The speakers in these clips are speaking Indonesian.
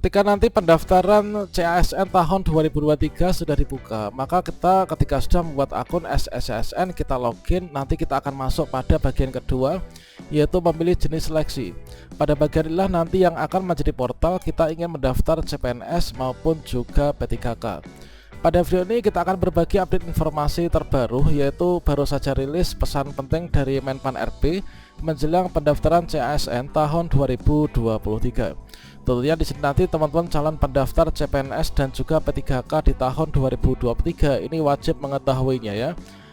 Ketika nanti pendaftaran CASN tahun 2023 sudah dibuka, maka kita ketika sudah membuat akun SSCSN, kita login, nanti kita akan masuk pada bagian kedua, yaitu memilih jenis seleksi. Pada bagian inilah nanti yang akan menjadi portal kita ingin mendaftar CPNS maupun juga P3K. Pada video ini kita akan berbagi update informasi terbaru, yaitu baru saja rilis pesan penting dari Menpan RB menjelang pendaftaran CASN tahun 2023. Tentunya di sini nanti teman-teman calon pendaftar CPNS dan juga P3K di tahun 2023 ini wajib mengetahuinya ya.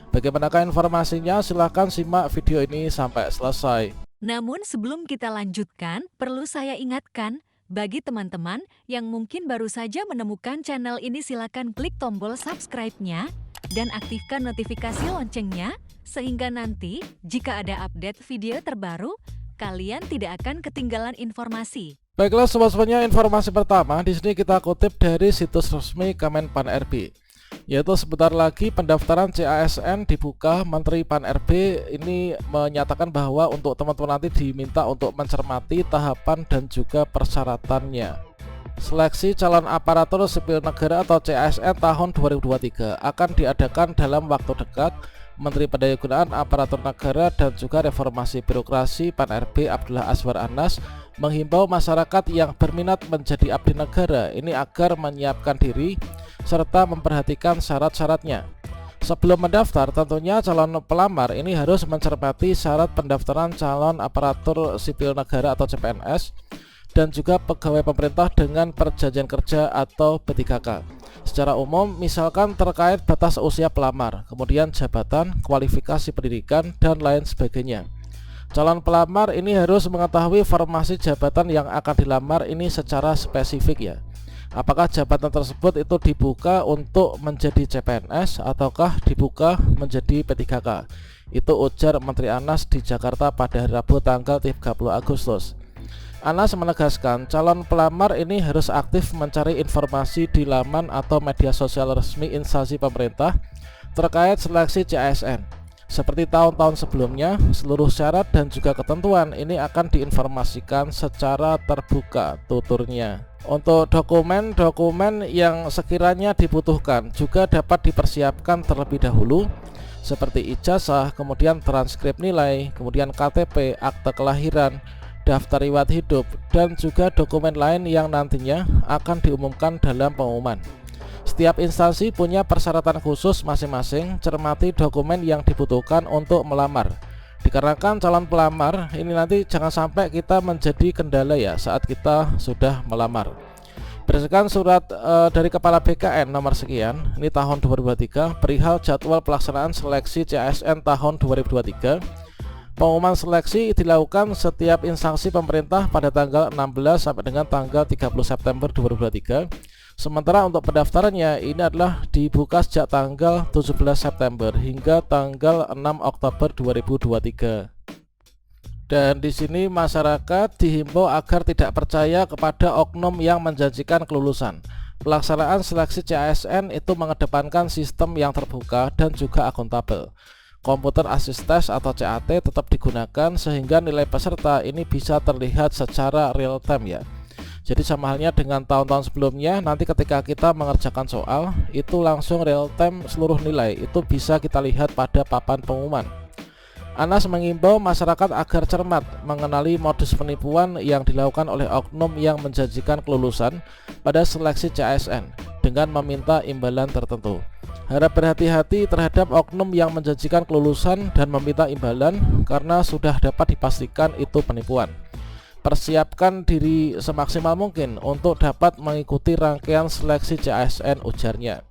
Bagaimanakah informasinya? Silahkan simak video ini sampai selesai. Namun sebelum kita lanjutkan, perlu saya ingatkan, bagi teman-teman yang mungkin baru saja menemukan channel ini, silakan klik tombol subscribe-nya dan aktifkan notifikasi loncengnya, sehingga nanti jika ada update video terbaru, kalian tidak akan ketinggalan informasi. Baiklah sobat-sobatnya, informasi pertama di sini kita kutip dari situs resmi Kemenpan RB, yaitu sebentar lagi pendaftaran CASN dibuka. Menteri Pan RB ini menyatakan bahwa untuk teman-teman nanti diminta untuk mencermati tahapan dan juga persyaratannya. Seleksi calon aparatur sipil negara atau CASN tahun 2023 akan diadakan dalam waktu dekat. Menteri Pendayagunaan Aparatur Negara dan juga Reformasi Birokrasi Pan RB Abdullah Azwar Anas menghimbau masyarakat yang berminat menjadi abdi negara ini agar menyiapkan diri serta memperhatikan syarat-syaratnya. Sebelum mendaftar, tentunya calon pelamar ini harus mencermati syarat pendaftaran calon aparatur sipil negara atau CPNS dan juga pegawai pemerintah dengan perjanjian kerja atau P3K. Secara umum, misalkan terkait batas usia pelamar, kemudian jabatan, kualifikasi pendidikan, dan lain sebagainya. Calon pelamar ini harus mengetahui formasi jabatan yang akan dilamar ini secara spesifik ya. Apakah jabatan tersebut itu dibuka untuk menjadi CPNS ataukah dibuka menjadi P3K? Itu ujar Menteri Anas di Jakarta pada hari Rabu tanggal 30 Agustus. Anas menegaskan calon pelamar ini harus aktif mencari informasi di laman atau media sosial resmi instansi pemerintah terkait seleksi CASN. Seperti tahun-tahun sebelumnya, seluruh syarat dan juga ketentuan ini akan diinformasikan secara terbuka, tuturnya. Untuk dokumen-dokumen yang sekiranya dibutuhkan juga dapat dipersiapkan terlebih dahulu, seperti ijazah, kemudian transkrip nilai, kemudian KTP, akte kelahiran, daftar riwayat hidup, dan juga dokumen lain yang nantinya akan diumumkan dalam pengumuman. Setiap instansi punya persyaratan khusus masing-masing, cermati dokumen yang dibutuhkan untuk melamar. Dikarenakan calon pelamar ini nanti jangan sampai kita menjadi kendala ya saat kita sudah melamar. Berdasarkan surat dari Kepala BKN nomor sekian, ini tahun 2023, perihal jadwal pelaksanaan seleksi CASN tahun 2023, pengumuman seleksi dilakukan setiap instansi pemerintah pada tanggal 16 sampai dengan tanggal 30 September 2023. Sementara untuk pendaftarannya ini adalah dibuka sejak tanggal 17 September hingga tanggal 6 Oktober 2023. Dan di sini masyarakat dihimbau agar tidak percaya kepada oknum yang menjanjikan kelulusan. Pelaksanaan seleksi CASN itu mengedepankan sistem yang terbuka dan juga akuntabel. Komputer Assist Test atau CAT tetap digunakan sehingga nilai peserta ini bisa terlihat secara real time ya. Jadi sama halnya dengan tahun-tahun sebelumnya, nanti ketika kita mengerjakan soal itu langsung real time, seluruh nilai itu bisa kita lihat pada papan pengumuman. Anas mengimbau masyarakat agar cermat mengenali modus penipuan yang dilakukan oleh oknum yang menjanjikan kelulusan pada seleksi CASN dengan meminta imbalan tertentu. Harap berhati-hati terhadap oknum yang menjanjikan kelulusan dan meminta imbalan karena sudah dapat dipastikan itu penipuan. Persiapkan diri semaksimal mungkin untuk dapat mengikuti rangkaian seleksi CASN, ujarnya.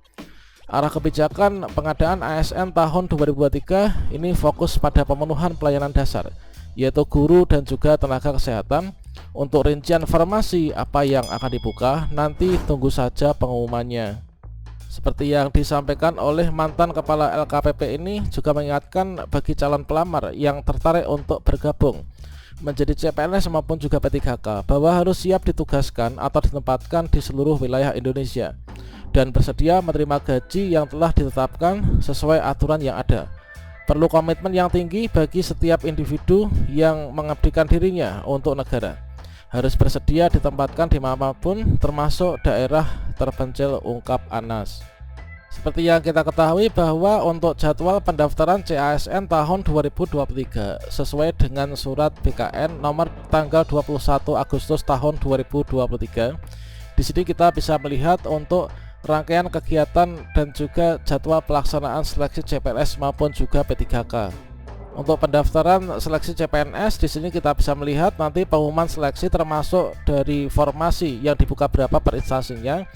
Arah kebijakan pengadaan ASN tahun 2023 ini fokus pada pemenuhan pelayanan dasar, yaitu guru dan juga tenaga kesehatan. Untuk rincian formasi apa yang akan dibuka nanti tunggu saja pengumumannya. Seperti yang disampaikan oleh mantan kepala LKPP ini juga mengingatkan bagi calon pelamar yang tertarik untuk bergabung menjadi CPNS maupun juga P3K bahwa harus siap ditugaskan atau ditempatkan di seluruh wilayah Indonesia dan bersedia menerima gaji yang telah ditetapkan sesuai aturan yang ada. Perlu komitmen yang tinggi bagi setiap individu yang mengabdikan dirinya untuk negara. harus bersedia ditempatkan di manapun termasuk daerah terpencil, ungkap Anas. Seperti yang kita ketahui bahwa untuk jadwal pendaftaran CASN tahun 2023 sesuai dengan surat BKN nomor tanggal 21 Agustus tahun 2023. Di sini kita bisa melihat untuk rangkaian kegiatan dan juga jadwal pelaksanaan seleksi CPNS maupun juga P3K. Untuk pendaftaran seleksi CPNS di sini kita bisa melihat nanti pengumuman seleksi termasuk dari formasi yang dibuka berapa per instansinya.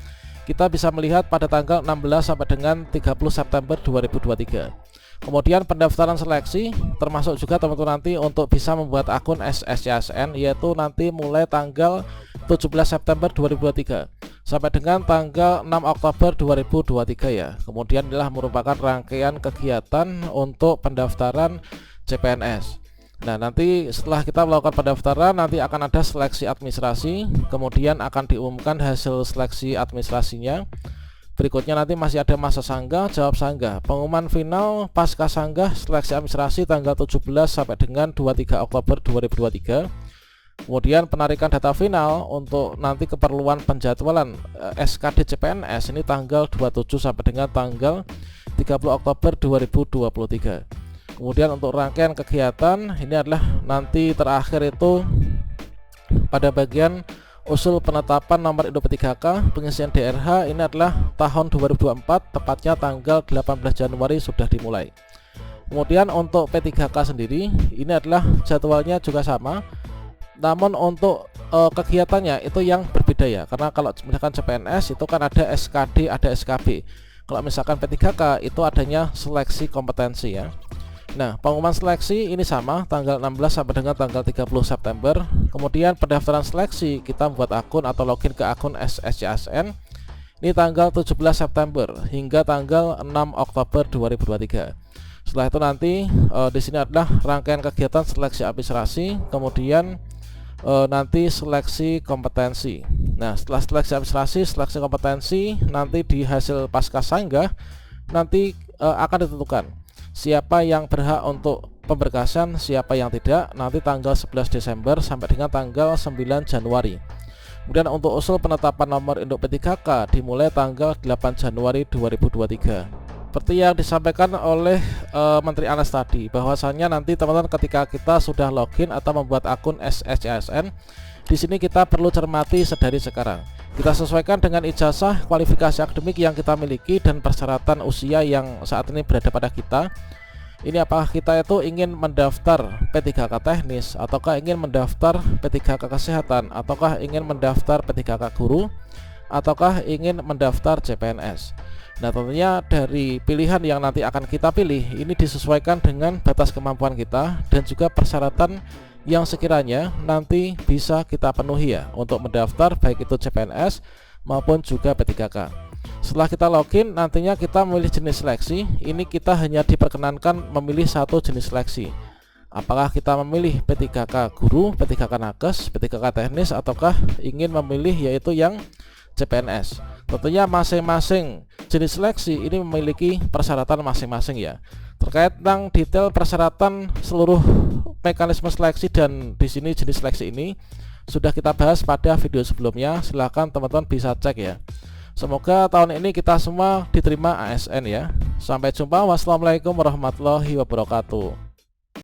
Kita bisa melihat pada tanggal 16 sampai dengan 30 September 2023. Kemudian pendaftaran seleksi termasuk juga teman-teman nanti untuk bisa membuat akun SSCASN, yaitu nanti mulai tanggal 17 September 2023 sampai dengan tanggal 6 Oktober 2023 ya. Kemudian inilah merupakan rangkaian kegiatan untuk pendaftaran CPNS. Nah, nanti setelah kita melakukan pendaftaran nanti akan ada seleksi administrasi, kemudian akan diumumkan hasil seleksi administrasinya. Berikutnya nanti masih ada masa sanggah, jawab sanggah. Pengumuman final pasca sanggah seleksi administrasi tanggal 17 sampai dengan 23 Oktober 2023. Kemudian penarikan data final untuk nanti keperluan penjadwalan SKD CPNS ini tanggal 27 sampai dengan tanggal 30 Oktober 2023. Kemudian untuk rangkaian kegiatan ini adalah nanti terakhir itu pada bagian usul penetapan nomor induk P3K pengisian DRH ini adalah tahun 2024, tepatnya tanggal 18 Januari sudah dimulai. Kemudian untuk P3K sendiri ini adalah jadwalnya juga sama, namun untuk kegiatannya itu yang berbeda ya, karena kalau misalkan CPNS itu kan ada SKD, ada SKB. Kalau misalkan P3K itu adanya seleksi kompetensi ya. Nah, pengumuman seleksi ini sama tanggal 16 sampai dengan tanggal 30 September. Kemudian pendaftaran seleksi kita membuat akun atau login ke akun SSCASN ini tanggal 17 September hingga tanggal 6 Oktober 2023. Setelah itu nanti di sini adalah rangkaian kegiatan seleksi administrasi, kemudian nanti seleksi kompetensi. Nah, setelah seleksi administrasi, seleksi kompetensi nanti di hasil pasca sanggah nanti akan ditentukan siapa yang berhak untuk pemberkasan, siapa yang tidak, nanti tanggal 11 Desember sampai dengan tanggal 9 Januari. Kemudian untuk usul penetapan nomor induk P3K dimulai tanggal 8 Januari 2023. Seperti yang disampaikan oleh Menteri Anas tadi, bahwasannya nanti teman-teman ketika kita sudah login atau membuat akun SSCASN, di sini kita perlu cermati sedari sekarang. Kita sesuaikan dengan ijazah, kualifikasi akademik yang kita miliki dan persyaratan usia yang saat ini berada pada kita. Ini apakah kita itu ingin mendaftar P3K teknis, ataukah ingin mendaftar P3K kesehatan, ataukah ingin mendaftar P3K guru, ataukah ingin mendaftar CPNS. Nah, tentunya dari pilihan yang nanti akan kita pilih ini disesuaikan dengan batas kemampuan kita dan juga persyaratan yang sekiranya nanti bisa kita penuhi ya untuk mendaftar baik itu CPNS maupun juga P3K. Setelah kita login nantinya kita memilih jenis seleksi. Ini kita hanya diperkenankan memilih satu jenis seleksi. Apakah kita memilih P3K guru, P3K nakes, P3K teknis, ataukah ingin memilih yaitu yang CPNS. Tentunya masing-masing jenis seleksi ini memiliki persyaratan masing-masing ya. Terkait tentang detail persyaratan seluruh mekanisme seleksi dan di sini jenis seleksi ini sudah kita bahas pada video sebelumnya. Silahkan teman-teman bisa cek ya. Semoga tahun ini kita semua diterima ASN ya. Sampai jumpa. Wassalamualaikum warahmatullahi wabarakatuh.